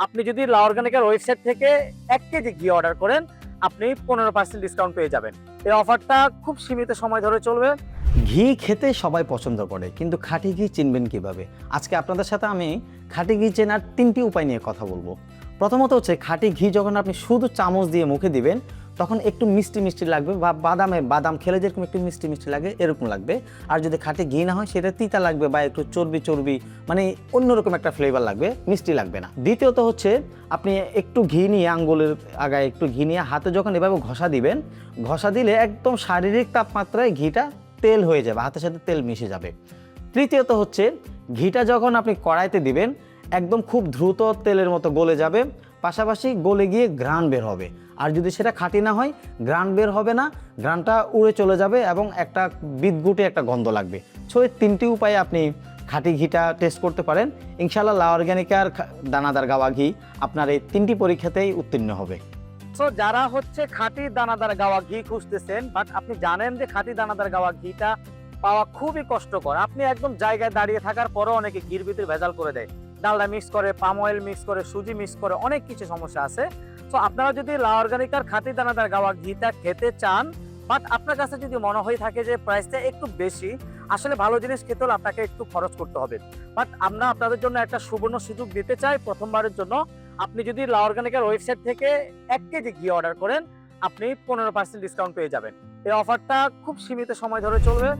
আপনি যদি লা অর্গানিকের ওয়েবসাইট থেকে 1 কেজি ঘি অর্ডার করেন, আপনি 15% ডিসকাউন্ট পেয়ে যাবেন। এই অফারটা খুব সীমিত সময় ধরে চলবে। ঘি খেতে সবাই পছন্দ করে, কিন্তু খাঁটি ঘি চিনবেন কিভাবে? আজকে আপনাদের সাথে আমি খাঁটি ঘি চেনার 3টি উপায় নিয়ে কথা বলবো। প্রথমত হচ্ছে, খাঁটি ঘি যখন আপনি শুধু চামচ দিয়ে মুখে দিবেন তখন একটু মিষ্টি মিষ্টি লাগবে, বা বাদাম খেলে যেরকম একটু মিষ্টি মিষ্টি লাগে এরকম লাগবে। আর যদি খাঁটি ঘি না হয় সেটা তিতা লাগবে, বা একটু চর্বি চর্বি, মানে অন্যরকম একটা ফ্লেভার লাগবে, মিষ্টি লাগবে না। দ্বিতীয়ত হচ্ছে, আপনি একটু ঘি নিয়ে আঙ্গুলের আগায় একটু ঘি নিয়ে হাতে যখন এভাবে ঘষা দিবেন, ঘষা দিলে একদম শারীরিক তাপমাত্রায় ঘিটা তেল হয়ে যাবে, হাতের সাথে তেল মিশে যাবে। তৃতীয়ত হচ্ছে, ঘিটা যখন আপনি কড়াইতে দিবেন একদম খুব দ্রুত তেলের মতো গলে যাবে, পাশাপাশি গলে গিয়ে ঘ্রাণ বের হবে। আর যদি সেটা খাঁটি না হয়, ঘ্রাণ বের হবে না, ঘ্রাণটা উড়ে চলে যাবে এবং একটা বিদঘুটে একটা গন্ধ লাগবে। সো এই 3টি উপায়ে আপনি খাঁটি ঘিটা টেস্ট করতে পারেন। ইনশাআল্লাহ লা অর্গানিকার দানাদার গাওয়া ঘি আপনার এই 3টি পরীক্ষাতেই উত্তীর্ণ হবে। সো যারা হচ্ছে খাঁটি দানাদার গাওয়া ঘি খুঁজতেছেন, বাট আপনি জানেন যে খাঁটি দানাদার গাওয়া ঘিটা পাওয়া খুবই কষ্টকর, আপনি একদম জায়গায় দাঁড়িয়ে থাকার পরও অনেকে ঘির ভিতরে ভেজাল করে দেয়, ডালডা মিক্স করে, পাম অয়েল মিক্স করে, সুজি মিক্স করে, অনেক কিছু সমস্যা আছে। তো আপনারা যদি লা অর্গানিকার খাঁটি দানাদার গাওয়া ঘিটা খেতে চান, বাট আপনার কাছে যদি মনে হয়ে থাকে যে প্রাইসটা একটু বেশি, আসলে ভালো জিনিস খেতে হলে আপনাকে একটু খরচ করতে হবে, বাট আমরা আপনাদের জন্য একটা সুবর্ণ সুযোগ দিতে চাই। প্রথমবারের জন্য আপনি যদি লা অর্গানিকের ওয়েবসাইট থেকে 1 কেজি ঘি অর্ডার করেন, আপনি 15% ডিসকাউন্ট পেয়ে যাবেন। এই অফারটা খুব সীমিত সময় ধরে চলবে।